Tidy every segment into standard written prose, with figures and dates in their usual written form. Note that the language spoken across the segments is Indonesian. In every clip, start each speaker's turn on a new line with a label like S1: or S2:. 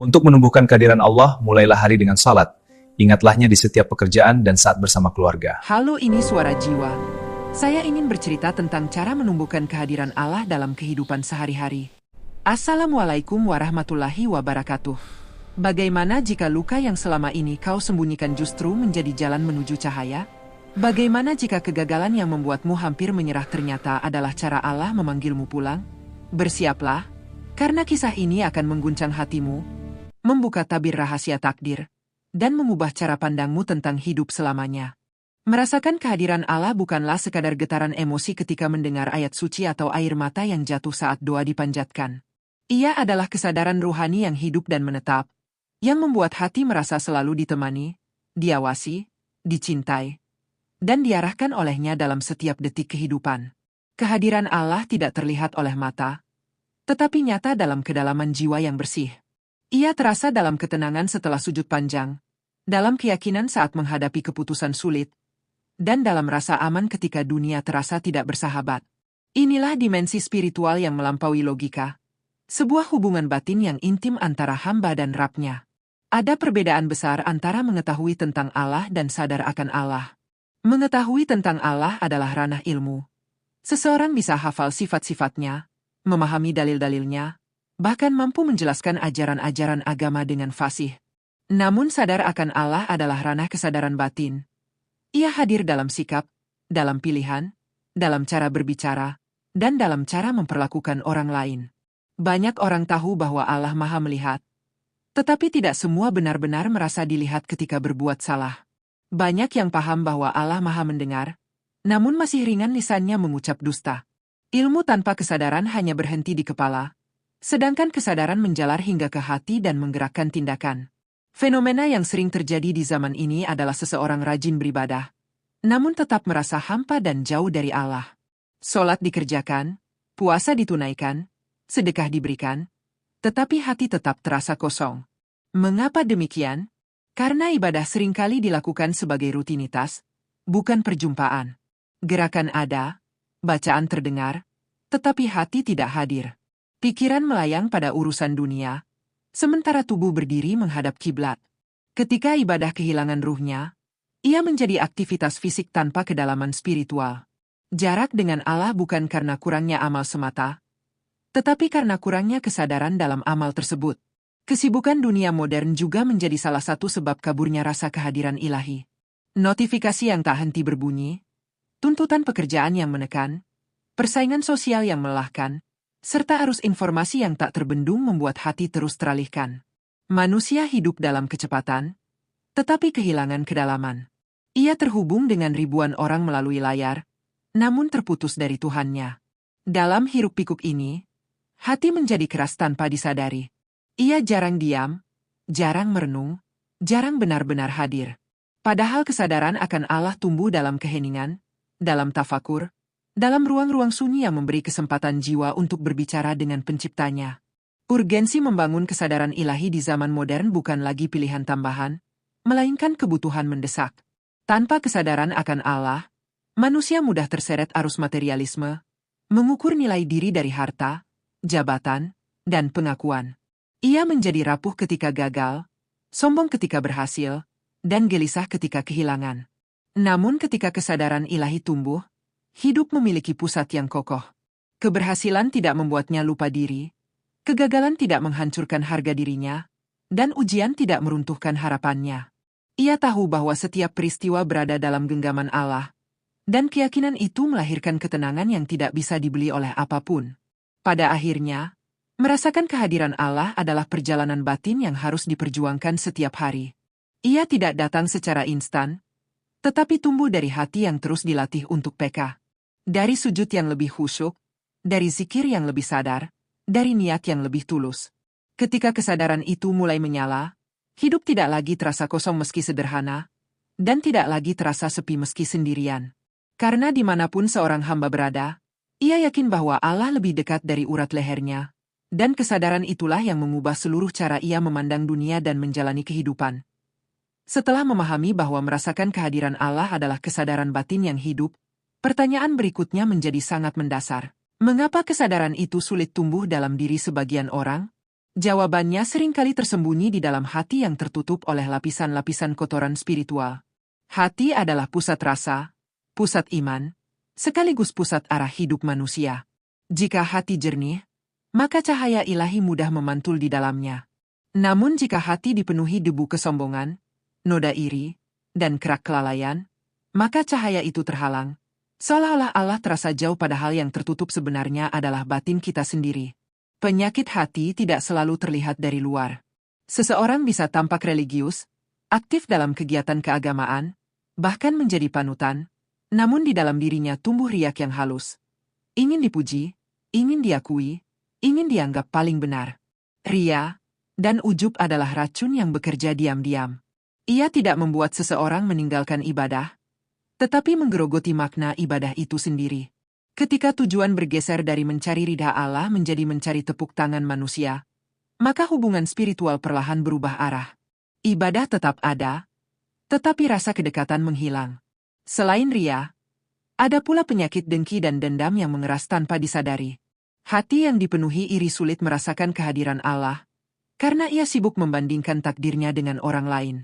S1: Untuk menumbuhkan kehadiran Allah, mulailah hari dengan salat. Ingatlahnya di setiap pekerjaan dan saat bersama keluarga.
S2: Halo, ini Suara Jiwa. Saya ingin bercerita tentang cara menumbuhkan kehadiran Allah dalam kehidupan sehari-hari. Assalamualaikum warahmatullahi wabarakatuh. Bagaimana jika luka yang selama ini kau sembunyikan justru menjadi jalan menuju cahaya? Bagaimana jika kegagalan yang membuatmu hampir menyerah ternyata adalah cara Allah memanggilmu pulang? Bersiaplah, karena kisah ini akan mengguncang hatimu, membuka tabir rahasia takdir, dan mengubah cara pandangmu tentang hidup selamanya. Merasakan kehadiran Allah bukanlah sekadar getaran emosi ketika mendengar ayat suci atau air mata yang jatuh saat doa dipanjatkan. Ia adalah kesadaran ruhani yang hidup dan menetap, yang membuat hati merasa selalu ditemani, diawasi, dicintai, dan diarahkan olehnya dalam setiap detik kehidupan. Kehadiran Allah tidak terlihat oleh mata, tetapi nyata dalam kedalaman jiwa yang bersih. Ia terasa dalam ketenangan setelah sujud panjang, dalam keyakinan saat menghadapi keputusan sulit, dan dalam rasa aman ketika dunia terasa tidak bersahabat. Inilah dimensi spiritual yang melampaui logika, sebuah hubungan batin yang intim antara hamba dan Rabb-Nya. Ada perbedaan besar antara mengetahui tentang Allah dan sadar akan Allah. Mengetahui tentang Allah adalah ranah ilmu. Seseorang bisa hafal sifat-sifatnya, memahami dalil-dalilnya, bahkan mampu menjelaskan ajaran-ajaran agama dengan fasih. Namun sadar akan Allah adalah ranah kesadaran batin. Ia hadir dalam sikap, dalam pilihan, dalam cara berbicara, dan dalam cara memperlakukan orang lain. Banyak orang tahu bahwa Allah Maha Melihat, tetapi tidak semua benar-benar merasa dilihat ketika berbuat salah. Banyak yang paham bahwa Allah Maha Mendengar, namun masih ringan lisannya mengucap dusta. Ilmu tanpa kesadaran hanya berhenti di kepala, sedangkan kesadaran menjalar hingga ke hati dan menggerakkan tindakan. Fenomena yang sering terjadi di zaman ini adalah seseorang rajin beribadah, namun tetap merasa hampa dan jauh dari Allah. Solat dikerjakan, puasa ditunaikan, sedekah diberikan, tetapi hati tetap terasa kosong. Mengapa demikian? Karena ibadah seringkali dilakukan sebagai rutinitas, bukan perjumpaan. Gerakan ada, bacaan terdengar, tetapi hati tidak hadir. Pikiran melayang pada urusan dunia, sementara tubuh berdiri menghadap kiblat. Ketika ibadah kehilangan ruhnya, ia menjadi aktivitas fisik tanpa kedalaman spiritual. Jarak dengan Allah bukan karena kurangnya amal semata, tetapi karena kurangnya kesadaran dalam amal tersebut. Kesibukan dunia modern juga menjadi salah satu sebab kaburnya rasa kehadiran ilahi. Notifikasi yang tak henti berbunyi, tuntutan pekerjaan yang menekan, persaingan sosial yang melelahkan, serta arus informasi yang tak terbendung membuat hati terus teralihkan. Manusia hidup dalam kecepatan, tetapi kehilangan kedalaman. Ia terhubung dengan ribuan orang melalui layar, namun terputus dari Tuhannya. Dalam hiruk-pikuk ini, hati menjadi keras tanpa disadari. Ia jarang diam, jarang merenung, jarang benar-benar hadir. Padahal kesadaran akan Allah tumbuh dalam keheningan, dalam tafakur, dalam ruang-ruang sunyi yang memberi kesempatan jiwa untuk berbicara dengan penciptanya. Urgensi membangun kesadaran ilahi di zaman modern bukan lagi pilihan tambahan, melainkan kebutuhan mendesak. Tanpa kesadaran akan Allah, manusia mudah terseret arus materialisme, mengukur nilai diri dari harta, jabatan, dan pengakuan. Ia menjadi rapuh ketika gagal, sombong ketika berhasil, dan gelisah ketika kehilangan. Namun ketika kesadaran ilahi tumbuh, hidup memiliki pusat yang kokoh. Keberhasilan tidak membuatnya lupa diri, kegagalan tidak menghancurkan harga dirinya, dan ujian tidak meruntuhkan harapannya. Ia tahu bahwa setiap peristiwa berada dalam genggaman Allah, dan keyakinan itu melahirkan ketenangan yang tidak bisa dibeli oleh apapun. Pada akhirnya, merasakan kehadiran Allah adalah perjalanan batin yang harus diperjuangkan setiap hari. Ia tidak datang secara instan, tetapi tumbuh dari hati yang terus dilatih untuk peka. Dari sujud yang lebih khusyuk, dari zikir yang lebih sadar, dari niat yang lebih tulus. Ketika kesadaran itu mulai menyala, hidup tidak lagi terasa kosong meski sederhana, dan tidak lagi terasa sepi meski sendirian. Karena dimanapun seorang hamba berada, ia yakin bahwa Allah lebih dekat dari urat lehernya, dan kesadaran itulah yang mengubah seluruh cara ia memandang dunia dan menjalani kehidupan. Setelah memahami bahwa merasakan kehadiran Allah adalah kesadaran batin yang hidup, pertanyaan berikutnya menjadi sangat mendasar. Mengapa kesadaran itu sulit tumbuh dalam diri sebagian orang? Jawabannya seringkali tersembunyi di dalam hati yang tertutup oleh lapisan-lapisan kotoran spiritual. Hati adalah pusat rasa, pusat iman, sekaligus pusat arah hidup manusia. Jika hati jernih, maka cahaya ilahi mudah memantul di dalamnya. Namun jika hati dipenuhi debu kesombongan, noda iri, dan kerak kelalaian, maka cahaya itu terhalang. Seolah-olah Allah terasa jauh padahal yang tertutup sebenarnya adalah batin kita sendiri. Penyakit hati tidak selalu terlihat dari luar. Seseorang bisa tampak religius, aktif dalam kegiatan keagamaan, bahkan menjadi panutan, namun di dalam dirinya tumbuh riak yang halus. Ingin dipuji, ingin diakui, ingin dianggap paling benar. Ria dan ujub adalah racun yang bekerja diam-diam. Ia tidak membuat seseorang meninggalkan ibadah, tetapi menggerogoti makna ibadah itu sendiri. Ketika tujuan bergeser dari mencari ridha Allah menjadi mencari tepuk tangan manusia, maka hubungan spiritual perlahan berubah arah. Ibadah tetap ada, tetapi rasa kedekatan menghilang. Selain ria, ada pula penyakit dengki dan dendam yang mengeras tanpa disadari. Hati yang dipenuhi iri sulit merasakan kehadiran Allah, karena ia sibuk membandingkan takdirnya dengan orang lain.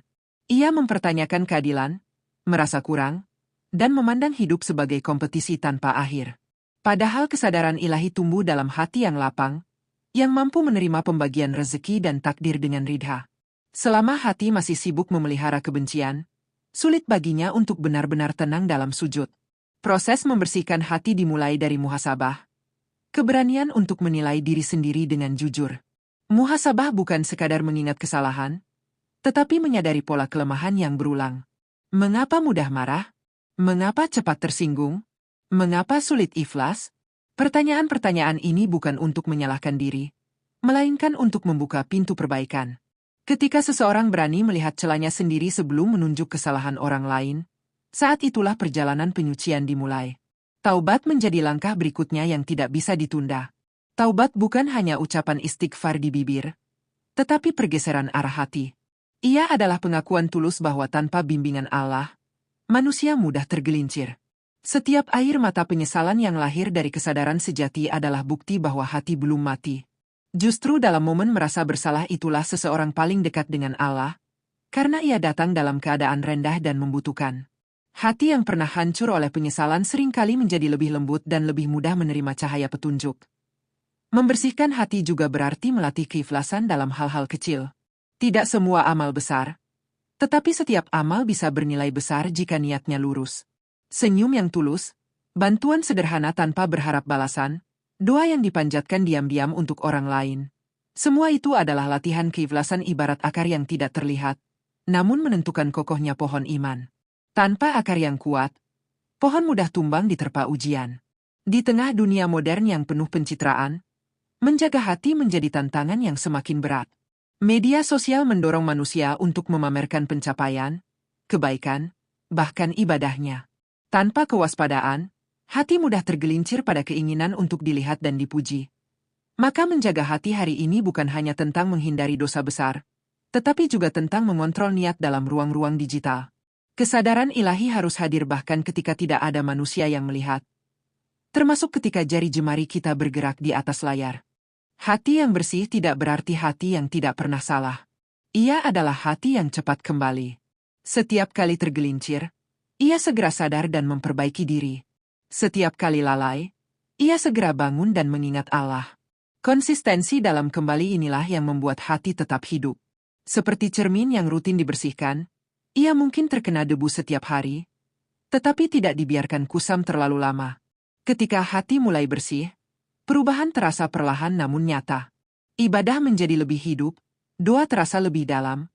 S2: Ia mempertanyakan keadilan, merasa kurang, dan memandang hidup sebagai kompetisi tanpa akhir. Padahal kesadaran ilahi tumbuh dalam hati yang lapang, yang mampu menerima pembagian rezeki dan takdir dengan ridha. Selama hati masih sibuk memelihara kebencian, sulit baginya untuk benar-benar tenang dalam sujud. Proses membersihkan hati dimulai dari muhasabah, keberanian untuk menilai diri sendiri dengan jujur. Muhasabah bukan sekadar mengingat kesalahan, tetapi menyadari pola kelemahan yang berulang. Mengapa mudah marah? Mengapa cepat tersinggung? Mengapa sulit ikhlas? Pertanyaan-pertanyaan ini bukan untuk menyalahkan diri, melainkan untuk membuka pintu perbaikan. Ketika seseorang berani melihat celahnya sendiri sebelum menunjuk kesalahan orang lain, saat itulah perjalanan penyucian dimulai. Taubat menjadi langkah berikutnya yang tidak bisa ditunda. Taubat bukan hanya ucapan istighfar di bibir, tetapi pergeseran arah hati. Ia adalah pengakuan tulus bahwa tanpa bimbingan Allah, manusia mudah tergelincir. Setiap air mata penyesalan yang lahir dari kesadaran sejati adalah bukti bahwa hati belum mati. Justru dalam momen merasa bersalah itulah seseorang paling dekat dengan Allah, karena ia datang dalam keadaan rendah dan membutuhkan. Hati yang pernah hancur oleh penyesalan seringkali menjadi lebih lembut dan lebih mudah menerima cahaya petunjuk. Membersihkan hati juga berarti melatih keikhlasan dalam hal-hal kecil. Tidak semua amal besar, tetapi setiap amal bisa bernilai besar jika niatnya lurus. Senyum yang tulus, bantuan sederhana tanpa berharap balasan, doa yang dipanjatkan diam-diam untuk orang lain. Semua itu adalah latihan keikhlasan ibarat akar yang tidak terlihat, namun menentukan kokohnya pohon iman. Tanpa akar yang kuat, pohon mudah tumbang diterpa ujian. Di tengah dunia modern yang penuh pencitraan, menjaga hati menjadi tantangan yang semakin berat. Media sosial mendorong manusia untuk memamerkan pencapaian, kebaikan, bahkan ibadahnya. Tanpa kewaspadaan, hati mudah tergelincir pada keinginan untuk dilihat dan dipuji. Maka menjaga hati hari ini bukan hanya tentang menghindari dosa besar, tetapi juga tentang mengontrol niat dalam ruang-ruang digital. Kesadaran ilahi harus hadir bahkan ketika tidak ada manusia yang melihat, termasuk ketika jari jemari kita bergerak di atas layar. Hati yang bersih tidak berarti hati yang tidak pernah salah. Ia adalah hati yang cepat kembali. Setiap kali tergelincir, ia segera sadar dan memperbaiki diri. Setiap kali lalai, ia segera bangun dan mengingat Allah. Konsistensi dalam kembali inilah yang membuat hati tetap hidup. Seperti cermin yang rutin dibersihkan, ia mungkin terkena debu setiap hari, tetapi tidak dibiarkan kusam terlalu lama. Ketika hati mulai bersih, perubahan terasa perlahan namun nyata. Ibadah menjadi lebih hidup, doa terasa lebih dalam,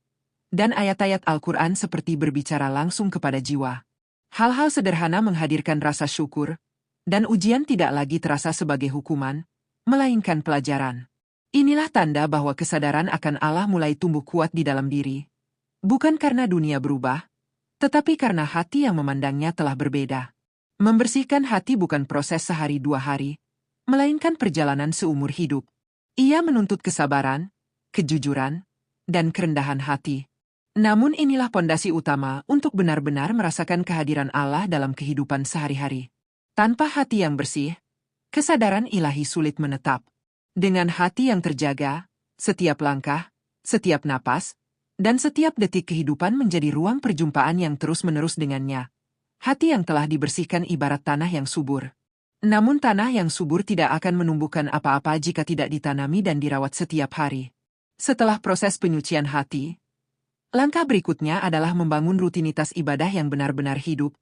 S2: dan ayat-ayat Al-Quran seperti berbicara langsung kepada jiwa. Hal-hal sederhana menghadirkan rasa syukur, dan ujian tidak lagi terasa sebagai hukuman, melainkan pelajaran. Inilah tanda bahwa kesadaran akan Allah mulai tumbuh kuat di dalam diri. Bukan karena dunia berubah, tetapi karena hati yang memandangnya telah berbeda. Membersihkan hati bukan proses sehari dua hari, melainkan perjalanan seumur hidup. Ia menuntut kesabaran, kejujuran, dan kerendahan hati. Namun inilah pondasi utama untuk benar-benar merasakan kehadiran Allah dalam kehidupan sehari-hari. Tanpa hati yang bersih, kesadaran ilahi sulit menetap. Dengan hati yang terjaga, Setiap langkah, setiap napas, dan setiap detik kehidupan menjadi ruang perjumpaan yang terus-menerus dengannya. Hati yang telah dibersihkan ibarat tanah yang subur. Namun tanah yang subur tidak akan menumbuhkan apa-apa jika tidak ditanami dan dirawat setiap hari. Setelah proses penyucian hati, langkah berikutnya adalah membangun rutinitas ibadah yang benar-benar hidup.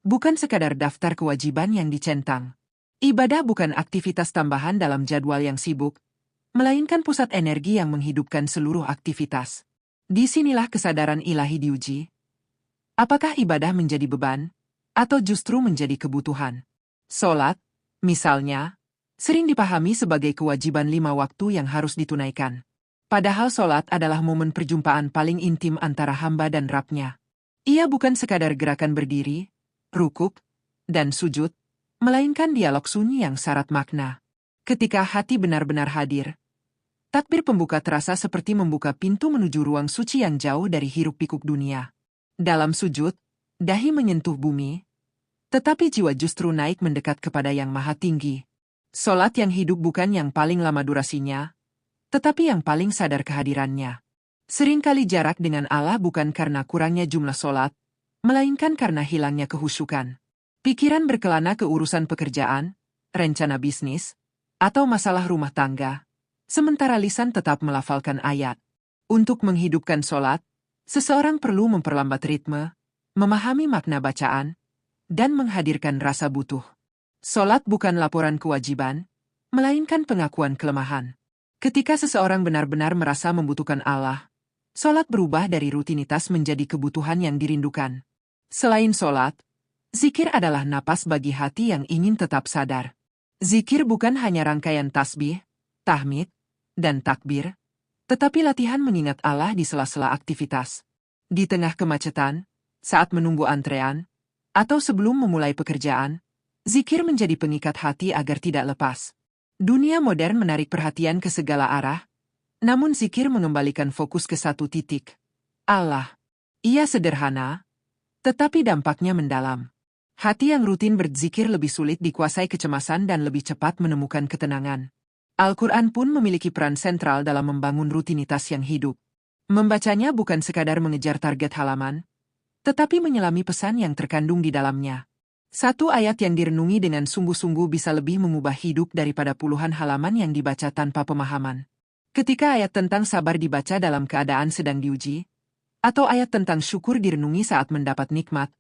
S2: Bukan sekadar daftar kewajiban yang dicentang. Ibadah bukan aktivitas tambahan dalam jadwal yang sibuk, melainkan pusat energi yang menghidupkan seluruh aktivitas. Disinilah kesadaran ilahi diuji. Apakah ibadah menjadi beban, atau justru menjadi kebutuhan? Sholat, misalnya, sering dipahami sebagai kewajiban 5 waktu yang harus ditunaikan. Padahal sholat adalah momen perjumpaan paling intim antara hamba dan Rabb-Nya. Ia bukan sekadar gerakan berdiri, rukuk, dan sujud, melainkan dialog sunyi yang syarat makna. Ketika hati benar-benar hadir, takbir pembuka terasa seperti membuka pintu menuju ruang suci yang jauh dari hiruk-pikuk dunia. Dalam sujud, dahi menyentuh bumi, tetapi jiwa justru naik mendekat kepada Yang Maha Tinggi. Sholat yang hidup bukan yang paling lama durasinya, tetapi yang paling sadar kehadirannya. Seringkali jarak dengan Allah bukan karena kurangnya jumlah sholat, melainkan karena hilangnya kehusyukan. Pikiran berkelana ke urusan pekerjaan, rencana bisnis, atau masalah rumah tangga, sementara lisan tetap melafalkan ayat. Untuk menghidupkan sholat, seseorang perlu memperlambat ritme, memahami makna bacaan, dan menghadirkan rasa butuh. Sholat bukan laporan kewajiban, melainkan pengakuan kelemahan. Ketika seseorang benar-benar merasa membutuhkan Allah, sholat berubah dari rutinitas menjadi kebutuhan yang dirindukan. Selain sholat, zikir adalah napas bagi hati yang ingin tetap sadar. Zikir bukan hanya rangkaian tasbih, tahmid, dan takbir, tetapi latihan mengingat Allah di sela-sela aktivitas. Di tengah kemacetan, saat menunggu antrean, atau sebelum memulai pekerjaan, zikir menjadi pengikat hati agar tidak lepas. Dunia modern menarik perhatian ke segala arah, namun zikir mengembalikan fokus ke satu titik. Allah. Ia sederhana, tetapi dampaknya mendalam. Hati yang rutin berzikir lebih sulit dikuasai kecemasan dan lebih cepat menemukan ketenangan. Al-Quran pun memiliki peran sentral dalam membangun rutinitas yang hidup. Membacanya bukan sekadar mengejar target halaman, tetapi menyelami pesan yang terkandung di dalamnya. Satu ayat yang direnungi dengan sungguh-sungguh bisa lebih mengubah hidup daripada puluhan halaman yang dibaca tanpa pemahaman. Ketika ayat tentang sabar dibaca dalam keadaan sedang diuji, atau ayat tentang syukur direnungi saat mendapat nikmat,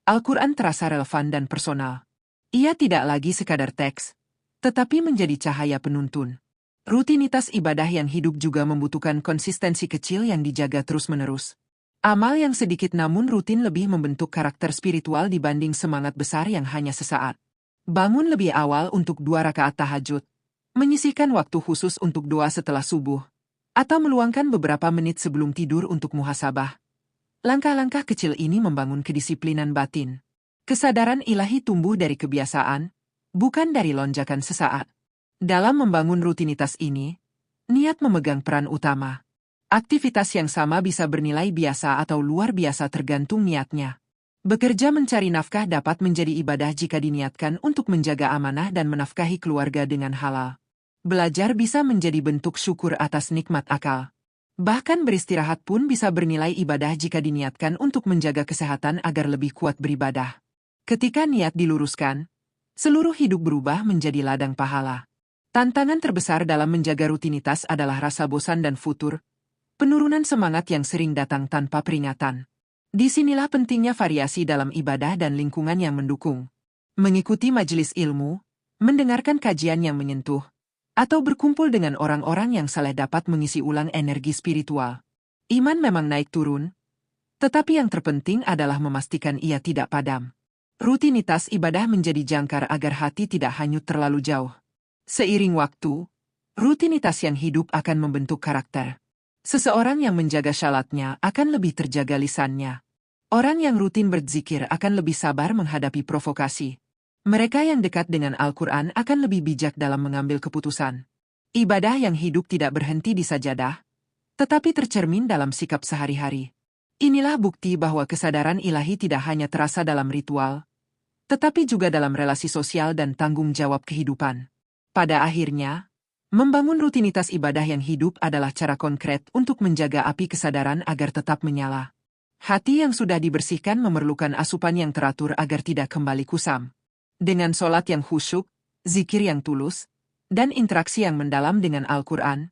S2: Al-Quran terasa relevan dan personal. Ia tidak lagi sekadar teks, tetapi menjadi cahaya penuntun. Rutinitas ibadah yang hidup juga membutuhkan konsistensi kecil yang dijaga terus-menerus. Amal yang sedikit namun rutin lebih membentuk karakter spiritual dibanding semangat besar yang hanya sesaat. Bangun lebih awal untuk 2 rakaat tahajud, menyisihkan waktu khusus untuk doa setelah subuh, atau meluangkan beberapa menit sebelum tidur untuk muhasabah. Langkah-langkah kecil ini membangun kedisiplinan batin. Kesadaran ilahi tumbuh dari kebiasaan, bukan dari lonjakan sesaat. Dalam membangun rutinitas ini, niat memegang peran utama. Aktivitas yang sama bisa bernilai biasa atau luar biasa tergantung niatnya. Bekerja mencari nafkah dapat menjadi ibadah jika diniatkan untuk menjaga amanah dan menafkahi keluarga dengan halal. Belajar bisa menjadi bentuk syukur atas nikmat akal. Bahkan beristirahat pun bisa bernilai ibadah jika diniatkan untuk menjaga kesehatan agar lebih kuat beribadah. Ketika niat diluruskan, seluruh hidup berubah menjadi ladang pahala. Tantangan terbesar dalam menjaga rutinitas adalah rasa bosan dan futur, penurunan semangat yang sering datang tanpa peringatan. Disinilah pentingnya variasi dalam ibadah dan lingkungan yang mendukung. Mengikuti majelis ilmu, mendengarkan kajian yang menyentuh, atau berkumpul dengan orang-orang yang saleh dapat mengisi ulang energi spiritual. Iman memang naik turun, tetapi yang terpenting adalah memastikan ia tidak padam. Rutinitas ibadah menjadi jangkar agar hati tidak hanyut terlalu jauh. Seiring waktu, rutinitas yang hidup akan membentuk karakter. Seseorang yang menjaga syalatnya akan lebih terjaga lisannya. Orang yang rutin berzikir akan lebih sabar menghadapi provokasi. Mereka yang dekat dengan Al-Quran akan lebih bijak dalam mengambil keputusan. Ibadah yang hidup tidak berhenti di sajadah, tetapi tercermin dalam sikap sehari-hari. Inilah bukti bahwa kesadaran ilahi tidak hanya terasa dalam ritual, tetapi juga dalam relasi sosial dan tanggung jawab kehidupan. Pada akhirnya, Membangun rutinitas ibadah yang hidup adalah cara konkret untuk menjaga api kesadaran agar tetap menyala. Hati yang sudah dibersihkan memerlukan asupan yang teratur agar tidak kembali kusam. Dengan sholat yang khusyuk, zikir yang tulus, dan interaksi yang mendalam dengan Al-Quran,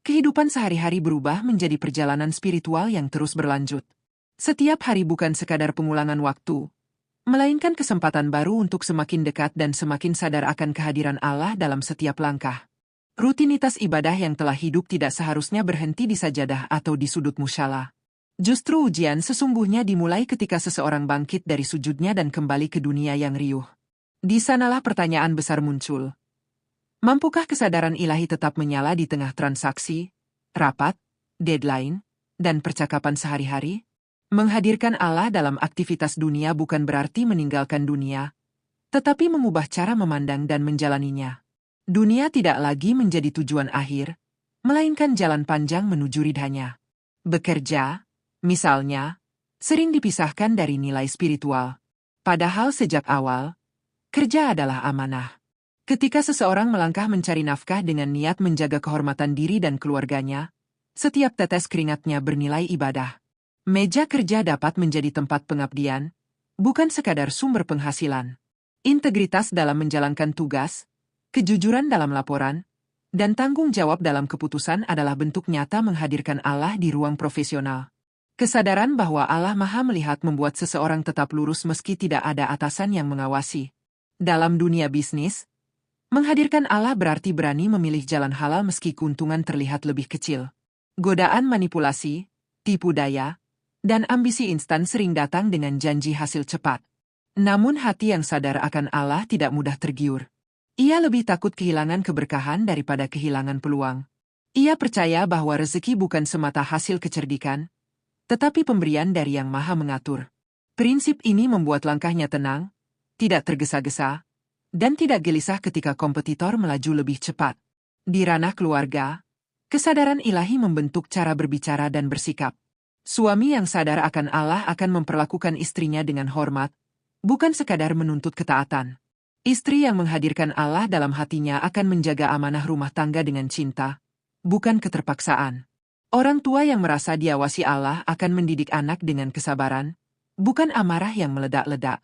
S2: kehidupan sehari-hari berubah menjadi perjalanan spiritual yang terus berlanjut. Setiap hari bukan sekadar pengulangan waktu, melainkan kesempatan baru untuk semakin dekat dan semakin sadar akan kehadiran Allah dalam setiap langkah. Rutinitas ibadah yang telah hidup tidak seharusnya berhenti di sajadah atau di sudut musyala. Justru ujian sesungguhnya dimulai ketika seseorang bangkit dari sujudnya dan kembali ke dunia yang riuh. Di sanalah pertanyaan besar muncul. Mampukah kesadaran ilahi tetap menyala di tengah transaksi, rapat, deadline, dan percakapan sehari-hari? Menghadirkan Allah dalam aktivitas dunia bukan berarti meninggalkan dunia, tetapi mengubah cara memandang dan menjalaninya. Dunia tidak lagi menjadi tujuan akhir, melainkan jalan panjang menuju ridhanya. Bekerja, misalnya, sering dipisahkan dari nilai spiritual. Padahal sejak awal, kerja adalah amanah. Ketika seseorang melangkah mencari nafkah dengan niat menjaga kehormatan diri dan keluarganya, setiap tetes keringatnya bernilai ibadah. Meja kerja dapat menjadi tempat pengabdian, bukan sekadar sumber penghasilan. Integritas dalam menjalankan tugas, kejujuran dalam laporan, dan tanggung jawab dalam keputusan adalah bentuk nyata menghadirkan Allah di ruang profesional. Kesadaran bahwa Allah Maha Melihat membuat seseorang tetap lurus meski tidak ada atasan yang mengawasi. Dalam dunia bisnis, menghadirkan Allah berarti berani memilih jalan halal meski keuntungan terlihat lebih kecil. Godaan manipulasi, tipu daya, dan ambisi instan sering datang dengan janji hasil cepat. Namun hati yang sadar akan Allah tidak mudah tergiur. Ia lebih takut kehilangan keberkahan daripada kehilangan peluang. Ia percaya bahwa rezeki bukan semata hasil kecerdikan, tetapi pemberian dari Yang Maha Mengatur. Prinsip ini membuat langkahnya tenang, tidak tergesa-gesa, dan tidak gelisah ketika kompetitor melaju lebih cepat. Di ranah keluarga, kesadaran ilahi membentuk cara berbicara dan bersikap. Suami yang sadar akan Allah akan memperlakukan istrinya dengan hormat, bukan sekadar menuntut ketaatan. Istri yang menghadirkan Allah dalam hatinya akan menjaga amanah rumah tangga dengan cinta, bukan keterpaksaan. Orang tua yang merasa diawasi Allah akan mendidik anak dengan kesabaran, bukan amarah yang meledak-ledak.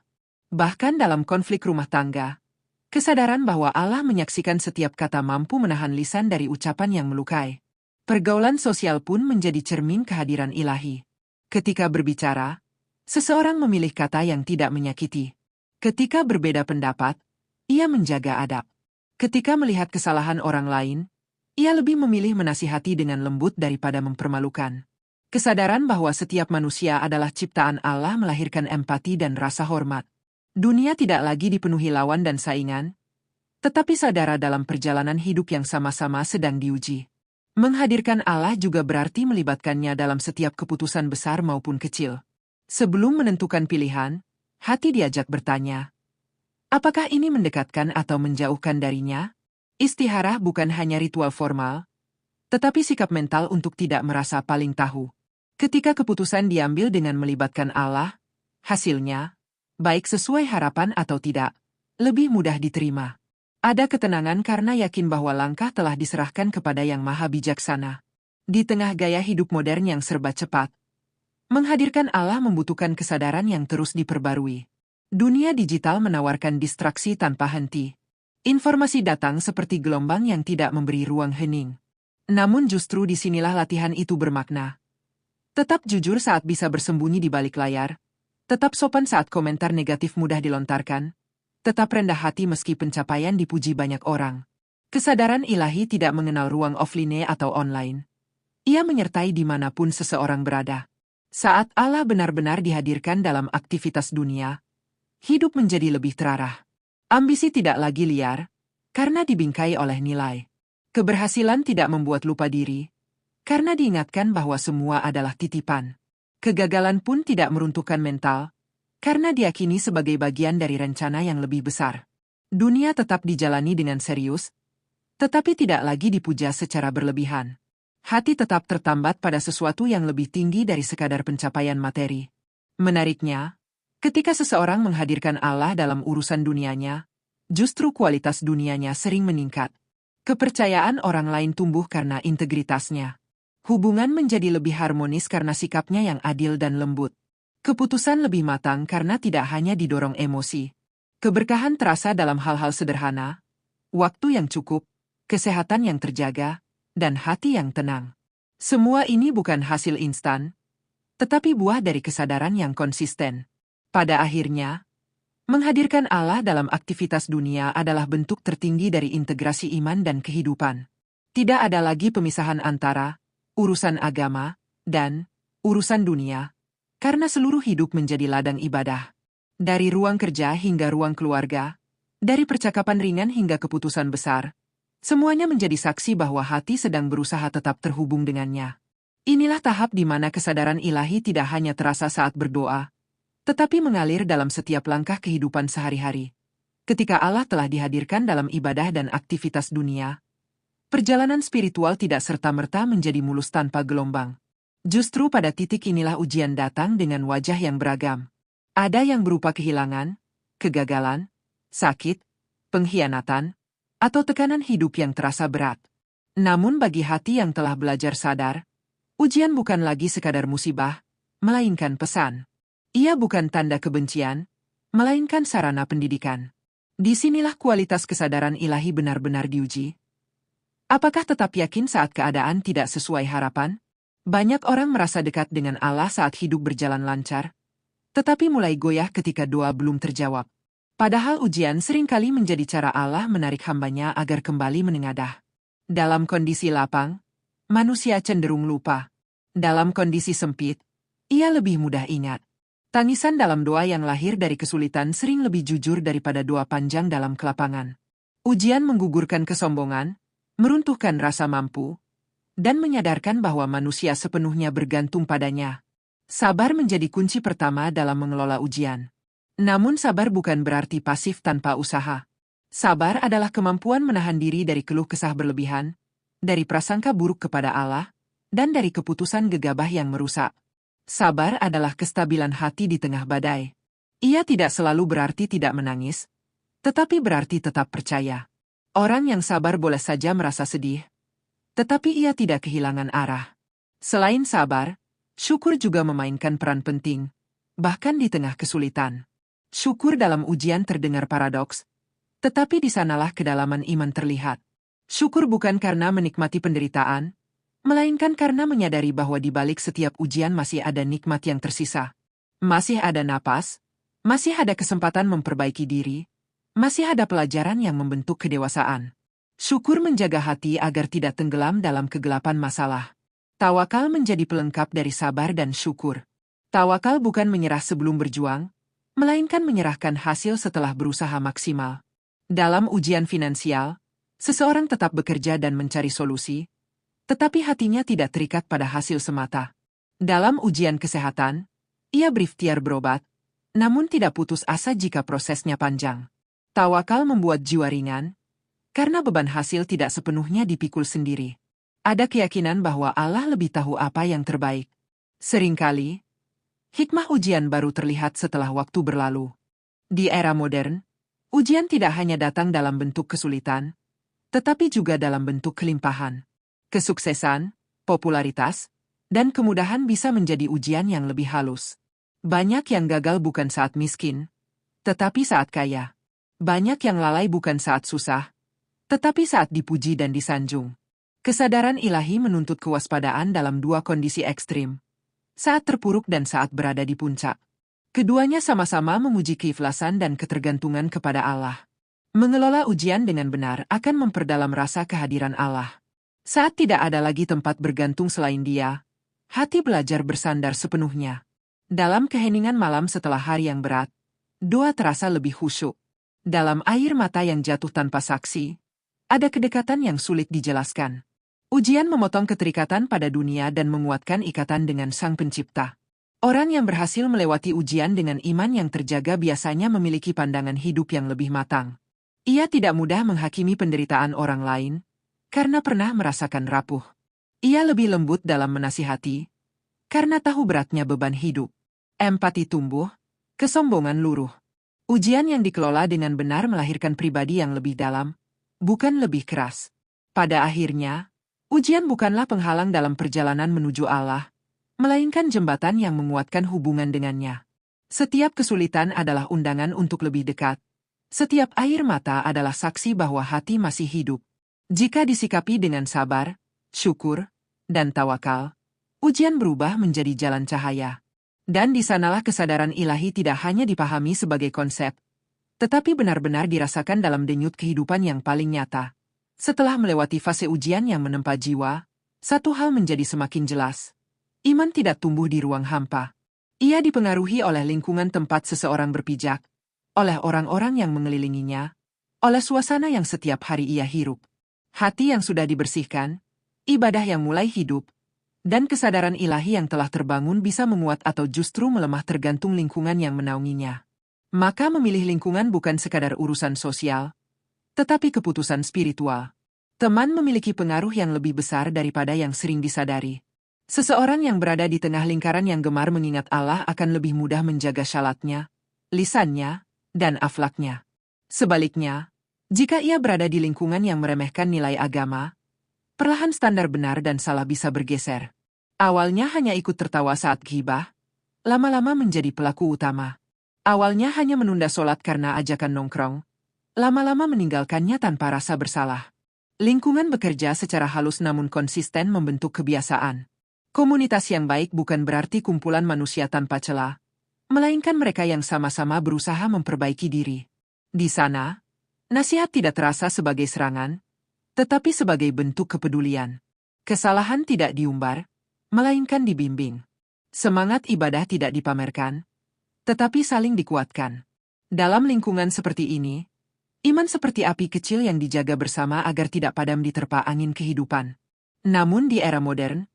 S2: Bahkan dalam konflik rumah tangga, kesadaran bahwa Allah menyaksikan setiap kata mampu menahan lisan dari ucapan yang melukai. Pergaulan sosial pun menjadi cermin kehadiran ilahi. Ketika berbicara, seseorang memilih kata yang tidak menyakiti. Ketika berbeda pendapat, ia menjaga adab. Ketika melihat kesalahan orang lain, ia lebih memilih menasihati dengan lembut daripada mempermalukan. Kesadaran bahwa setiap manusia adalah ciptaan Allah melahirkan empati dan rasa hormat. Dunia tidak lagi dipenuhi lawan dan saingan, tetapi saudara dalam perjalanan hidup yang sama-sama sedang diuji. Menghadirkan Allah juga berarti melibatkannya dalam setiap keputusan besar maupun kecil. Sebelum menentukan pilihan, hati diajak bertanya, apakah ini mendekatkan atau menjauhkan darinya? Istikharah bukan hanya ritual formal, tetapi sikap mental untuk tidak merasa paling tahu. Ketika keputusan diambil dengan melibatkan Allah, hasilnya, baik sesuai harapan atau tidak, lebih mudah diterima. Ada ketenangan karena yakin bahwa langkah telah diserahkan kepada Yang Maha Bijaksana. Di tengah gaya hidup modern yang serba cepat, menghadirkan Allah membutuhkan kesadaran yang terus diperbarui. Dunia digital menawarkan distraksi tanpa henti. Informasi datang seperti gelombang yang tidak memberi ruang hening. Namun justru disinilah latihan itu bermakna. Tetap jujur saat bisa bersembunyi di balik layar, tetap sopan saat komentar negatif mudah dilontarkan, tetap rendah hati meski pencapaian dipuji banyak orang. Kesadaran ilahi tidak mengenal ruang offline atau online. Ia menyertai dimanapun seseorang berada. Saat Allah benar-benar dihadirkan dalam aktivitas dunia, hidup menjadi lebih terarah. Ambisi tidak lagi liar, karena dibingkai oleh nilai. Keberhasilan tidak membuat lupa diri, karena diingatkan bahwa semua adalah titipan. Kegagalan pun tidak meruntuhkan mental, karena diyakini sebagai bagian dari rencana yang lebih besar. Dunia tetap dijalani dengan serius, tetapi tidak lagi dipuja secara berlebihan. Hati tetap tertambat pada sesuatu yang lebih tinggi dari sekadar pencapaian materi. Menariknya, ketika seseorang menghadirkan Allah dalam urusan dunianya, justru kualitas dunianya sering meningkat. Kepercayaan orang lain tumbuh karena integritasnya. Hubungan menjadi lebih harmonis karena sikapnya yang adil dan lembut. Keputusan lebih matang karena tidak hanya didorong emosi. Keberkahan terasa dalam hal-hal sederhana, waktu yang cukup, kesehatan yang terjaga, dan hati yang tenang. Semua ini bukan hasil instan, tetapi buah dari kesadaran yang konsisten. Pada akhirnya, menghadirkan Allah dalam aktivitas dunia adalah bentuk tertinggi dari integrasi iman dan kehidupan. Tidak ada lagi pemisahan antara urusan agama dan urusan dunia, karena seluruh hidup menjadi ladang ibadah. Dari ruang kerja hingga ruang keluarga, dari percakapan ringan hingga keputusan besar, semuanya menjadi saksi bahwa hati sedang berusaha tetap terhubung dengannya. Inilah tahap di mana kesadaran ilahi tidak hanya terasa saat berdoa, tetapi mengalir dalam setiap langkah kehidupan sehari-hari. Ketika Allah telah dihadirkan dalam ibadah dan aktivitas dunia, perjalanan spiritual tidak serta-merta menjadi mulus tanpa gelombang. Justru pada titik inilah ujian datang dengan wajah yang beragam. Ada yang berupa kehilangan, kegagalan, sakit, pengkhianatan, atau tekanan hidup yang terasa berat. Namun bagi hati yang telah belajar sadar, ujian bukan lagi sekadar musibah, melainkan pesan. Ia bukan tanda kebencian, melainkan sarana pendidikan. Disinilah kualitas kesadaran ilahi benar-benar diuji. Apakah tetap yakin saat keadaan tidak sesuai harapan? Banyak orang merasa dekat dengan Allah saat hidup berjalan lancar, tetapi mulai goyah ketika doa belum terjawab. Padahal ujian seringkali menjadi cara Allah menarik hambanya agar kembali menengadah. Dalam kondisi lapang, manusia cenderung lupa. Dalam kondisi sempit, ia lebih mudah ingat. Tangisan dalam doa yang lahir dari kesulitan sering lebih jujur daripada doa panjang dalam kelapangan. Ujian menggugurkan kesombongan, meruntuhkan rasa mampu, dan menyadarkan bahwa manusia sepenuhnya bergantung padanya. Sabar menjadi kunci pertama dalam mengelola ujian. Namun sabar bukan berarti pasif tanpa usaha. Sabar adalah kemampuan menahan diri dari keluh kesah berlebihan, dari prasangka buruk kepada Allah, dan dari keputusan gegabah yang merusak. Sabar adalah kestabilan hati di tengah badai. Ia tidak selalu berarti tidak menangis, tetapi berarti tetap percaya. Orang yang sabar boleh saja merasa sedih, tetapi ia tidak kehilangan arah. Selain sabar, syukur juga memainkan peran penting, bahkan di tengah kesulitan. Syukur dalam ujian terdengar paradoks, tetapi di sanalah kedalaman iman terlihat. Syukur bukan karena menikmati penderitaan, melainkan karena menyadari bahwa di balik setiap ujian masih ada nikmat yang tersisa. Masih ada napas, masih ada kesempatan memperbaiki diri, masih ada pelajaran yang membentuk kedewasaan. Syukur menjaga hati agar tidak tenggelam dalam kegelapan masalah. Tawakal menjadi pelengkap dari sabar dan syukur. Tawakal bukan menyerah sebelum berjuang, melainkan menyerahkan hasil setelah berusaha maksimal. Dalam ujian finansial, seseorang tetap bekerja dan mencari solusi, tetapi hatinya tidak terikat pada hasil semata. Dalam ujian kesehatan, ia berikhtiar berobat, namun tidak putus asa jika prosesnya panjang. Tawakal membuat jiwa ringan, karena beban hasil tidak sepenuhnya dipikul sendiri. Ada keyakinan bahwa Allah lebih tahu apa yang terbaik. Seringkali, hikmah ujian baru terlihat setelah waktu berlalu. Di era modern, ujian tidak hanya datang dalam bentuk kesulitan, tetapi juga dalam bentuk kelimpahan. Kesuksesan, popularitas, dan kemudahan bisa menjadi ujian yang lebih halus. Banyak yang gagal bukan saat miskin, tetapi saat kaya. Banyak yang lalai bukan saat susah, tetapi saat dipuji dan disanjung. Kesadaran ilahi menuntut kewaspadaan dalam dua kondisi ekstrim, saat terpuruk dan saat berada di puncak. Keduanya sama-sama memuji keikhlasan dan ketergantungan kepada Allah. Mengelola ujian dengan benar akan memperdalam rasa kehadiran Allah. Saat tidak ada lagi tempat bergantung selain Dia, hati belajar bersandar sepenuhnya. Dalam keheningan malam setelah hari yang berat, doa terasa lebih khusyuk. Dalam air mata yang jatuh tanpa saksi, ada kedekatan yang sulit dijelaskan. Ujian memotong keterikatan pada dunia dan menguatkan ikatan dengan Sang Pencipta. Orang yang berhasil melewati ujian dengan iman yang terjaga biasanya memiliki pandangan hidup yang lebih matang. Ia tidak mudah menghakimi penderitaan orang lain, karena pernah merasakan rapuh. Ia lebih lembut dalam menasihati, karena tahu beratnya beban hidup. Empati tumbuh, kesombongan luruh. Ujian yang dikelola dengan benar melahirkan pribadi yang lebih dalam, bukan lebih keras. Pada akhirnya, ujian bukanlah penghalang dalam perjalanan menuju Allah, melainkan jembatan yang menguatkan hubungan dengannya. Setiap kesulitan adalah undangan untuk lebih dekat. Setiap air mata adalah saksi bahwa hati masih hidup. Jika disikapi dengan sabar, syukur, dan tawakal, ujian berubah menjadi jalan cahaya. Dan di sanalah kesadaran ilahi tidak hanya dipahami sebagai konsep, tetapi benar-benar dirasakan dalam denyut kehidupan yang paling nyata. Setelah melewati fase ujian yang menempa jiwa, satu hal menjadi semakin jelas. Iman tidak tumbuh di ruang hampa. Ia dipengaruhi oleh lingkungan tempat seseorang berpijak, oleh orang-orang yang mengelilinginya, oleh suasana yang setiap hari ia hirup. Hati yang sudah dibersihkan, ibadah yang mulai hidup, dan kesadaran ilahi yang telah terbangun bisa menguat atau justru melemah tergantung lingkungan yang menaunginya. Maka memilih lingkungan bukan sekadar urusan sosial, tetapi keputusan spiritual. Teman memiliki pengaruh yang lebih besar daripada yang sering disadari. Seseorang yang berada di tengah lingkaran yang gemar mengingat Allah akan lebih mudah menjaga syalatnya, lisannya, dan akhlaknya. Sebaliknya, jika ia berada di lingkungan yang meremehkan nilai agama, perlahan standar benar dan salah bisa bergeser. Awalnya hanya ikut tertawa saat ghibah, lama-lama menjadi pelaku utama. Awalnya hanya menunda sholat karena ajakan nongkrong, lama-lama meninggalkannya tanpa rasa bersalah. Lingkungan bekerja secara halus namun konsisten membentuk kebiasaan. Komunitas yang baik bukan berarti kumpulan manusia tanpa celah, melainkan mereka yang sama-sama berusaha memperbaiki diri. Di sana, nasihat tidak terasa sebagai serangan, tetapi sebagai bentuk kepedulian. Kesalahan tidak diumbar, melainkan dibimbing. Semangat ibadah tidak dipamerkan, tetapi saling dikuatkan. Dalam lingkungan seperti ini, iman seperti api kecil yang dijaga bersama agar tidak padam diterpa angin kehidupan. Namun di era modern,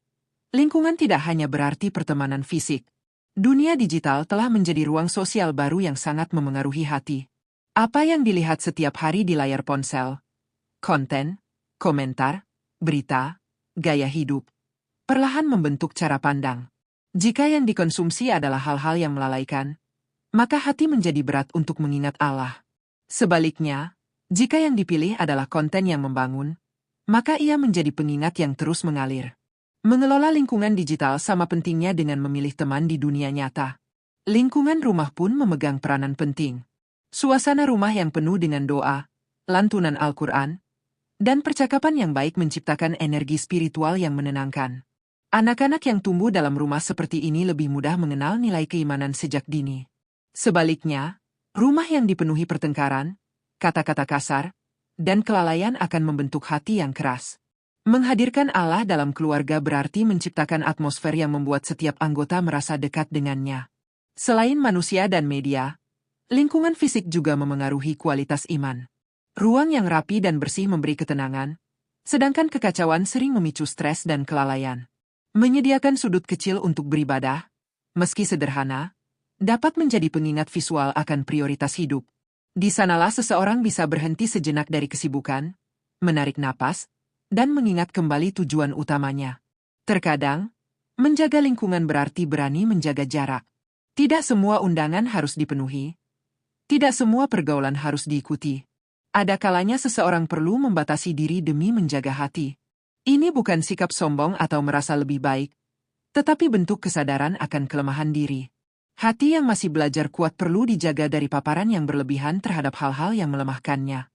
S2: lingkungan tidak hanya berarti pertemanan fisik. Dunia digital telah menjadi ruang sosial baru yang sangat memengaruhi hati. Apa yang dilihat setiap hari di layar ponsel, konten, komentar, berita, gaya hidup, perlahan membentuk cara pandang. Jika yang dikonsumsi adalah hal-hal yang melalaikan, maka hati menjadi berat untuk mengingat Allah. Sebaliknya, jika yang dipilih adalah konten yang membangun, maka ia menjadi pengingat yang terus mengalir. Mengelola lingkungan digital sama pentingnya dengan memilih teman di dunia nyata. Lingkungan rumah pun memegang peranan penting. Suasana rumah yang penuh dengan doa, lantunan Al-Quran, dan percakapan yang baik menciptakan energi spiritual yang menenangkan. Anak-anak yang tumbuh dalam rumah seperti ini lebih mudah mengenal nilai keimanan sejak dini. Sebaliknya, rumah yang dipenuhi pertengkaran, kata-kata kasar, dan kelalaian akan membentuk hati yang keras. Menghadirkan Allah dalam keluarga berarti menciptakan atmosfer yang membuat setiap anggota merasa dekat dengannya. Selain manusia dan media, lingkungan fisik juga memengaruhi kualitas iman. Ruang yang rapi dan bersih memberi ketenangan, sedangkan kekacauan sering memicu stres dan kelalaian. Menyediakan sudut kecil untuk beribadah, meski sederhana, dapat menjadi pengingat visual akan prioritas hidup. Di sanalah seseorang bisa berhenti sejenak dari kesibukan, menarik napas, dan mengingat kembali tujuan utamanya. Terkadang, menjaga lingkungan berarti berani menjaga jarak. Tidak semua undangan harus dipenuhi. Tidak semua pergaulan harus diikuti. Ada kalanya seseorang perlu membatasi diri demi menjaga hati. Ini bukan sikap sombong atau merasa lebih baik, tetapi bentuk kesadaran akan kelemahan diri. Hati yang masih belajar kuat perlu dijaga dari paparan yang berlebihan terhadap hal-hal yang melemahkannya.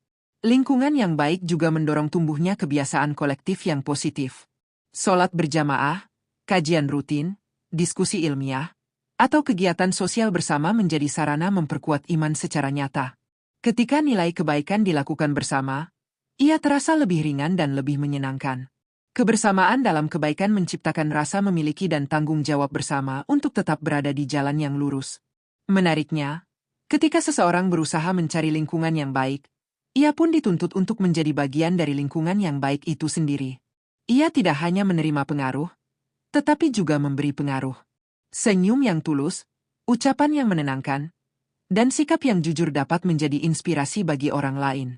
S2: Lingkungan yang baik juga mendorong tumbuhnya kebiasaan kolektif yang positif. Sholat berjamaah, kajian rutin, diskusi ilmiah, atau kegiatan sosial bersama menjadi sarana memperkuat iman secara nyata. Ketika nilai kebaikan dilakukan bersama, ia terasa lebih ringan dan lebih menyenangkan. Kebersamaan dalam kebaikan menciptakan rasa memiliki dan tanggung jawab bersama untuk tetap berada di jalan yang lurus. Menariknya, ketika seseorang berusaha mencari lingkungan yang baik, ia pun dituntut untuk menjadi bagian dari lingkungan yang baik itu sendiri. Ia tidak hanya menerima pengaruh, tetapi juga memberi pengaruh. Senyum yang tulus, ucapan yang menenangkan, dan sikap yang jujur dapat menjadi inspirasi bagi orang lain.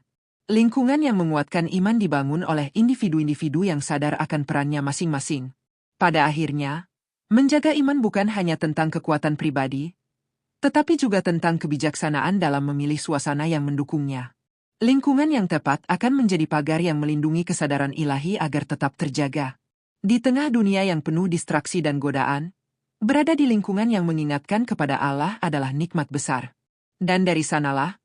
S2: Lingkungan yang menguatkan iman dibangun oleh individu-individu yang sadar akan perannya masing-masing. Pada akhirnya, menjaga iman bukan hanya tentang kekuatan pribadi, tetapi juga tentang kebijaksanaan dalam memilih suasana yang mendukungnya. Lingkungan yang tepat akan menjadi pagar yang melindungi kesadaran ilahi agar tetap terjaga. Di tengah dunia yang penuh distraksi dan godaan, berada di lingkungan yang mengingatkan kepada Allah adalah nikmat besar. Dan dari sanalah,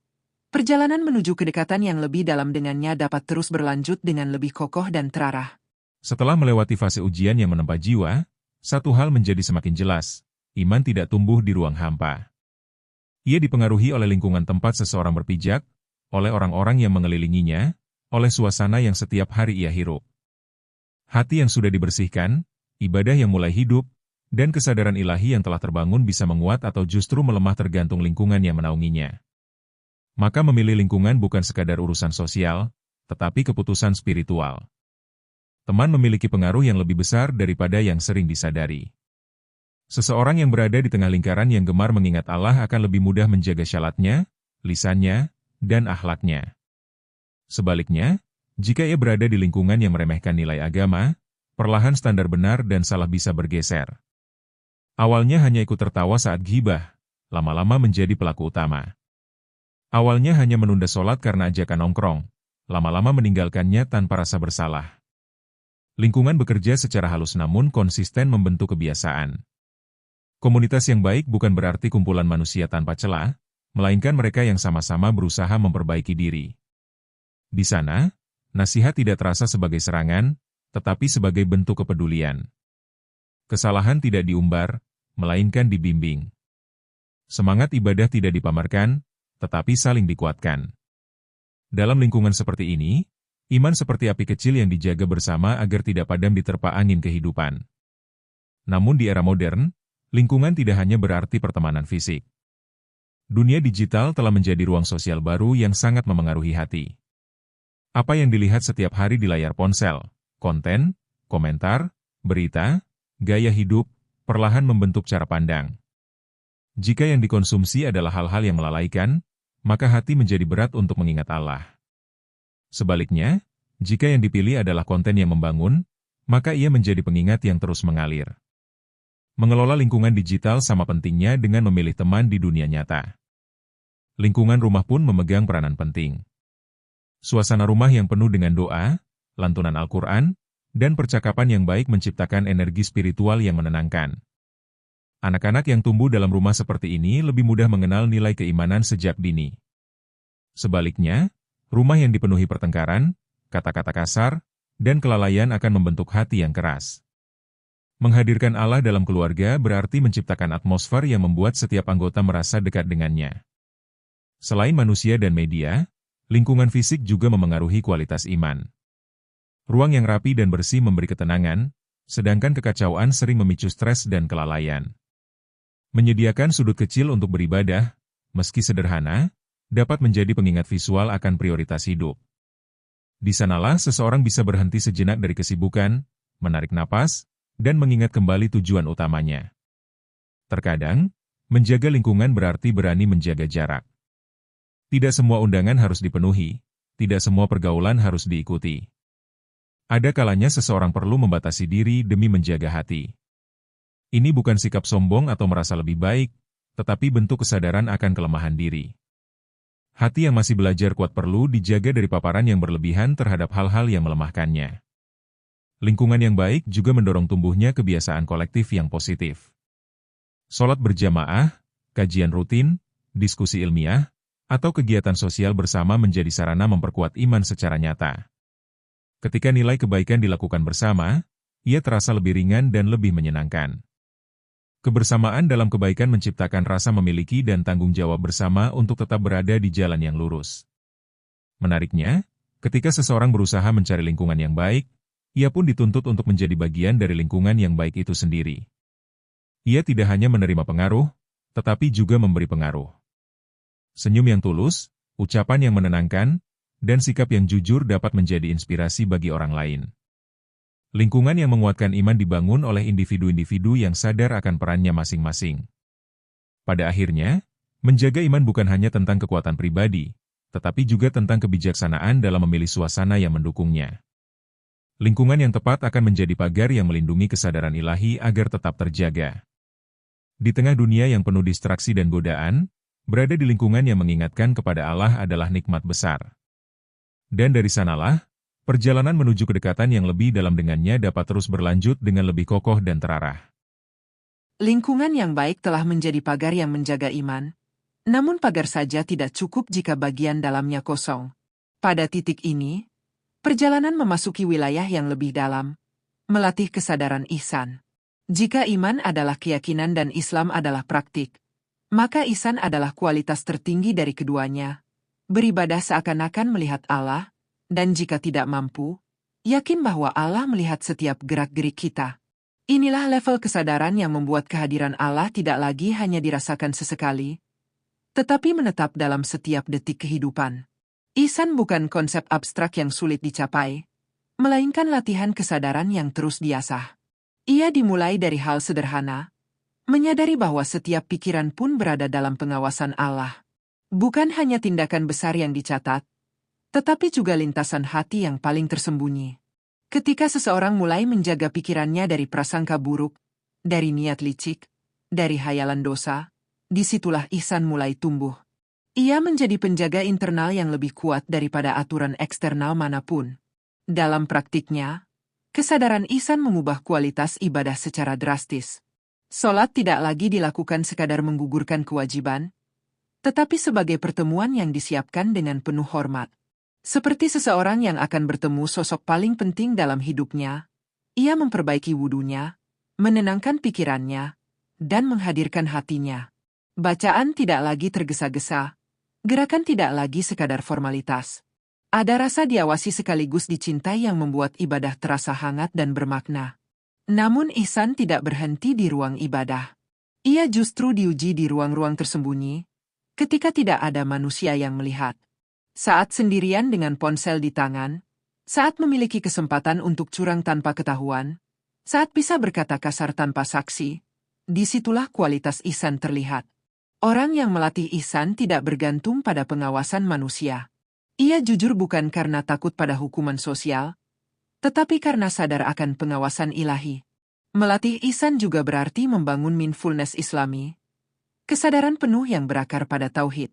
S2: perjalanan menuju kedekatan yang lebih dalam dengannya dapat terus berlanjut dengan lebih kokoh dan terarah.
S3: Setelah melewati fase ujian yang menempa jiwa, satu hal menjadi semakin jelas, iman tidak tumbuh di ruang hampa. Ia dipengaruhi oleh lingkungan tempat seseorang berpijak, oleh orang-orang yang mengelilinginya, oleh suasana yang setiap hari ia hirup. Hati yang sudah dibersihkan, ibadah yang mulai hidup, dan kesadaran ilahi yang telah terbangun bisa menguat atau justru melemah tergantung lingkungan yang menaunginya. Maka memilih lingkungan bukan sekadar urusan sosial, tetapi keputusan spiritual. Teman memiliki pengaruh yang lebih besar daripada yang sering disadari. Seseorang yang berada di tengah lingkaran yang gemar mengingat Allah akan lebih mudah menjaga syalatnya, lisannya, dan akhlaknya. Sebaliknya, jika ia berada di lingkungan yang meremehkan nilai agama, perlahan standar benar dan salah bisa bergeser. Awalnya hanya ikut tertawa saat ghibah, lama-lama menjadi pelaku utama. Awalnya hanya menunda sholat karena ajakan nongkrong, lama-lama meninggalkannya tanpa rasa bersalah. Lingkungan bekerja secara halus namun konsisten membentuk kebiasaan. Komunitas yang baik bukan berarti kumpulan manusia tanpa celah, melainkan mereka yang sama-sama berusaha memperbaiki diri. Di sana, nasihat tidak terasa sebagai serangan, tetapi sebagai bentuk kepedulian. Kesalahan tidak diumbar, melainkan dibimbing. Semangat ibadah tidak dipamerkan, tetapi saling dikuatkan. Dalam lingkungan seperti ini, iman seperti api kecil yang dijaga bersama agar tidak padam diterpa angin kehidupan. Namun di era modern, lingkungan tidak hanya berarti pertemanan fisik. Dunia digital telah menjadi ruang sosial baru yang sangat memengaruhi hati. Apa yang dilihat setiap hari di layar ponsel, konten, komentar, berita, gaya hidup, perlahan membentuk cara pandang. Jika yang dikonsumsi adalah hal-hal yang melalaikan, maka hati menjadi berat untuk mengingat Allah. Sebaliknya, jika yang dipilih adalah konten yang membangun, maka ia menjadi pengingat yang terus mengalir. Mengelola lingkungan digital sama pentingnya dengan memilih teman di dunia nyata. Lingkungan rumah pun memegang peranan penting. Suasana rumah yang penuh dengan doa, lantunan Al-Quran, dan percakapan yang baik menciptakan energi spiritual yang menenangkan. Anak-anak yang tumbuh dalam rumah seperti ini lebih mudah mengenal nilai keimanan sejak dini. Sebaliknya, rumah yang dipenuhi pertengkaran, kata-kata kasar, dan kelalaian akan membentuk hati yang keras. Menghadirkan Allah dalam keluarga berarti menciptakan atmosfer yang membuat setiap anggota merasa dekat dengannya. Selain manusia dan media, lingkungan fisik juga memengaruhi kualitas iman. Ruang yang rapi dan bersih memberi ketenangan, sedangkan kekacauan sering memicu stres dan kelalaian. Menyediakan sudut kecil untuk beribadah, meski sederhana, dapat menjadi pengingat visual akan prioritas hidup. Di sanalah seseorang bisa berhenti sejenak dari kesibukan, menarik napas, dan mengingat kembali tujuan utamanya. Terkadang, menjaga lingkungan berarti berani menjaga jarak. Tidak semua undangan harus dipenuhi, tidak semua pergaulan harus diikuti. Ada kalanya seseorang perlu membatasi diri demi menjaga hati. Ini bukan sikap sombong atau merasa lebih baik, tetapi bentuk kesadaran akan kelemahan diri. Hati yang masih belajar kuat perlu dijaga dari paparan yang berlebihan terhadap hal-hal yang melemahkannya. Lingkungan yang baik juga mendorong tumbuhnya kebiasaan kolektif yang positif. Sholat berjamaah, kajian rutin, diskusi ilmiah, atau kegiatan sosial bersama menjadi sarana memperkuat iman secara nyata. Ketika nilai kebaikan dilakukan bersama, ia terasa lebih ringan dan lebih menyenangkan. Kebersamaan dalam kebaikan menciptakan rasa memiliki dan tanggung jawab bersama untuk tetap berada di jalan yang lurus. Menariknya, ketika seseorang berusaha mencari lingkungan yang baik, ia pun dituntut untuk menjadi bagian dari lingkungan yang baik itu sendiri. Ia tidak hanya menerima pengaruh, tetapi juga memberi pengaruh. Senyum yang tulus, ucapan yang menenangkan, dan sikap yang jujur dapat menjadi inspirasi bagi orang lain. Lingkungan yang menguatkan iman dibangun oleh individu-individu yang sadar akan perannya masing-masing. Pada akhirnya, menjaga iman bukan hanya tentang kekuatan pribadi, tetapi juga tentang kebijaksanaan dalam memilih suasana yang mendukungnya. Lingkungan yang tepat akan menjadi pagar yang melindungi kesadaran ilahi agar tetap terjaga. Di tengah dunia yang penuh distraksi dan godaan, berada di lingkungan yang mengingatkan kepada Allah adalah nikmat besar. Dan dari sanalah, perjalanan menuju kedekatan yang lebih dalam dengannya dapat terus berlanjut dengan lebih kokoh dan terarah.
S2: Lingkungan yang baik telah menjadi pagar yang menjaga iman, namun pagar saja tidak cukup jika bagian dalamnya kosong. Pada titik ini, perjalanan memasuki wilayah yang lebih dalam, melatih kesadaran ihsan. Jika iman adalah keyakinan dan Islam adalah praktik, maka ihsan adalah kualitas tertinggi dari keduanya. Beribadah seakan-akan melihat Allah, dan jika tidak mampu, yakin bahwa Allah melihat setiap gerak-gerik kita. Inilah level kesadaran yang membuat kehadiran Allah tidak lagi hanya dirasakan sesekali, tetapi menetap dalam setiap detik kehidupan. Ihsan bukan konsep abstrak yang sulit dicapai, melainkan latihan kesadaran yang terus diasah. Ia dimulai dari hal sederhana, menyadari bahwa setiap pikiran pun berada dalam pengawasan Allah. Bukan hanya tindakan besar yang dicatat, tetapi juga lintasan hati yang paling tersembunyi. Ketika seseorang mulai menjaga pikirannya dari prasangka buruk, dari niat licik, dari hayalan dosa, disitulah ihsan mulai tumbuh. Ia menjadi penjaga internal yang lebih kuat daripada aturan eksternal manapun. Dalam praktiknya, kesadaran ihsan mengubah kualitas ibadah secara drastis. Salat tidak lagi dilakukan sekadar menggugurkan kewajiban, tetapi sebagai pertemuan yang disiapkan dengan penuh hormat. Seperti seseorang yang akan bertemu sosok paling penting dalam hidupnya, ia memperbaiki wudunya, menenangkan pikirannya, dan menghadirkan hatinya. Bacaan tidak lagi tergesa-gesa, gerakan tidak lagi sekadar formalitas. Ada rasa diawasi sekaligus dicintai yang membuat ibadah terasa hangat dan bermakna. Namun ihsan tidak berhenti di ruang ibadah. Ia justru diuji di ruang-ruang tersembunyi, ketika tidak ada manusia yang melihat. Saat sendirian dengan ponsel di tangan, saat memiliki kesempatan untuk curang tanpa ketahuan, saat bisa berkata kasar tanpa saksi, disitulah kualitas ihsan terlihat. Orang yang melatih ihsan tidak bergantung pada pengawasan manusia. Ia jujur bukan karena takut pada hukuman sosial, tetapi karena sadar akan pengawasan ilahi. Melatih ihsan juga berarti membangun mindfulness Islami, kesadaran penuh yang berakar pada tauhid.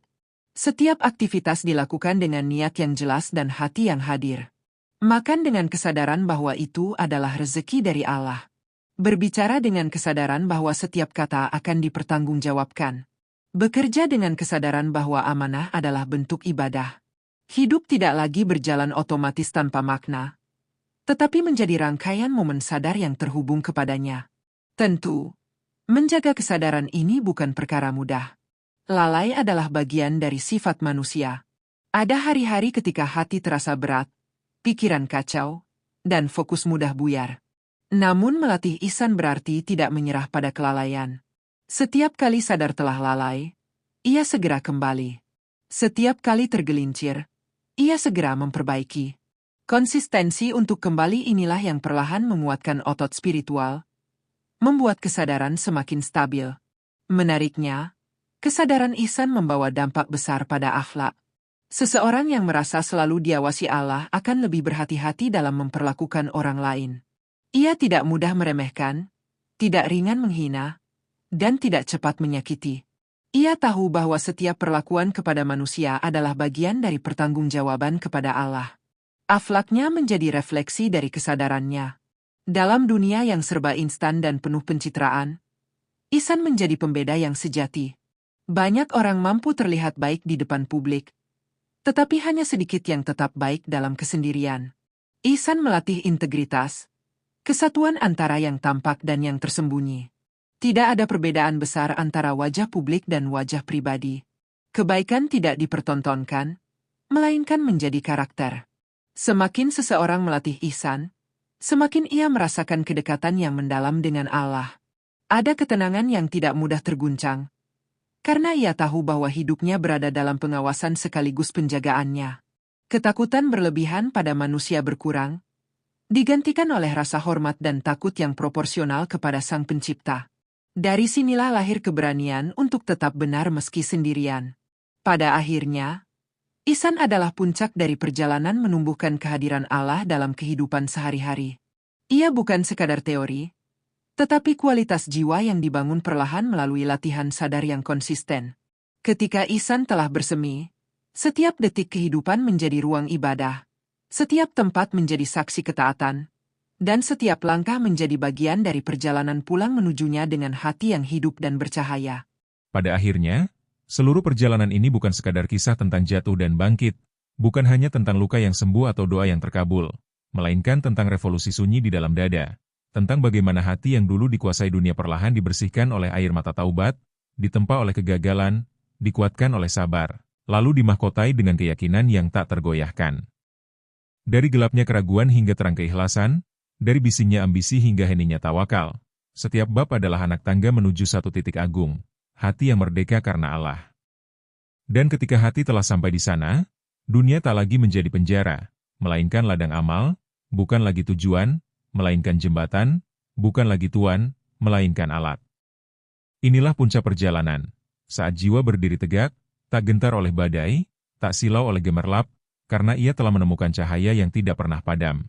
S2: Setiap aktivitas dilakukan dengan niat yang jelas dan hati yang hadir. Makan dengan kesadaran bahwa itu adalah rezeki dari Allah. Berbicara dengan kesadaran bahwa setiap kata akan dipertanggungjawabkan. Bekerja dengan kesadaran bahwa amanah adalah bentuk ibadah. Hidup tidak lagi berjalan otomatis tanpa makna, tetapi menjadi rangkaian momen sadar yang terhubung kepadanya. Tentu, menjaga kesadaran ini bukan perkara mudah. Lalai adalah bagian dari sifat manusia. Ada hari-hari ketika hati terasa berat, pikiran kacau, dan fokus mudah buyar. Namun melatih ihsan berarti tidak menyerah pada kelalaian. Setiap kali sadar telah lalai, ia segera kembali. Setiap kali tergelincir, ia segera memperbaiki. Konsistensi untuk kembali inilah yang perlahan menguatkan otot spiritual, membuat kesadaran semakin stabil. Menariknya, kesadaran ihsan membawa dampak besar pada akhlak. Seseorang yang merasa selalu diawasi Allah akan lebih berhati-hati dalam memperlakukan orang lain. Ia tidak mudah meremehkan, tidak ringan menghina, dan tidak cepat menyakiti. Ia tahu bahwa setiap perlakuan kepada manusia adalah bagian dari pertanggungjawaban kepada Allah. Akhlaknya menjadi refleksi dari kesadarannya. Dalam dunia yang serba instan dan penuh pencitraan, ihsan menjadi pembeda yang sejati. Banyak orang mampu terlihat baik di depan publik, tetapi hanya sedikit yang tetap baik dalam kesendirian. Ihsan melatih integritas, kesatuan antara yang tampak dan yang tersembunyi. Tidak ada perbedaan besar antara wajah publik dan wajah pribadi. Kebaikan tidak dipertontonkan, melainkan menjadi karakter. Semakin seseorang melatih ihsan, semakin ia merasakan kedekatan yang mendalam dengan Allah. Ada ketenangan yang tidak mudah terguncang, karena ia tahu bahwa hidupnya berada dalam pengawasan sekaligus penjagaannya. Ketakutan berlebihan pada manusia berkurang, digantikan oleh rasa hormat dan takut yang proporsional kepada Sang Pencipta. Dari sinilah lahir keberanian untuk tetap benar meski sendirian. Pada akhirnya, ihsan adalah puncak dari perjalanan menumbuhkan kehadiran Allah dalam kehidupan sehari-hari. Ia bukan sekadar teori, tetapi kualitas jiwa yang dibangun perlahan melalui latihan sadar yang konsisten. Ketika ihsan telah bersemi, Setiap detik kehidupan menjadi ruang ibadah. Setiap tempat menjadi saksi ketaatan. Dan setiap langkah menjadi bagian dari perjalanan pulang menujunya dengan hati yang hidup dan bercahaya.
S3: Pada akhirnya, seluruh perjalanan ini bukan sekadar kisah tentang jatuh dan bangkit, bukan hanya tentang luka yang sembuh atau doa yang terkabul, melainkan tentang revolusi sunyi di dalam dada, tentang bagaimana hati yang dulu dikuasai dunia perlahan dibersihkan oleh air mata taubat, ditempa oleh kegagalan, dikuatkan oleh sabar, lalu dimahkotai dengan keyakinan yang tak tergoyahkan. Dari gelapnya keraguan hingga terang keikhlasan, dari bisingnya ambisi hingga heningnya tawakal, setiap bab adalah anak tangga menuju satu titik agung, hati yang merdeka karena Allah. Dan ketika hati telah sampai di sana, dunia tak lagi menjadi penjara, melainkan ladang amal, bukan lagi tujuan, melainkan jembatan, bukan lagi tuan, melainkan alat. Inilah puncak perjalanan, saat jiwa berdiri tegak, tak gentar oleh badai, tak silau oleh gemerlap, karena ia telah menemukan cahaya yang tidak pernah padam.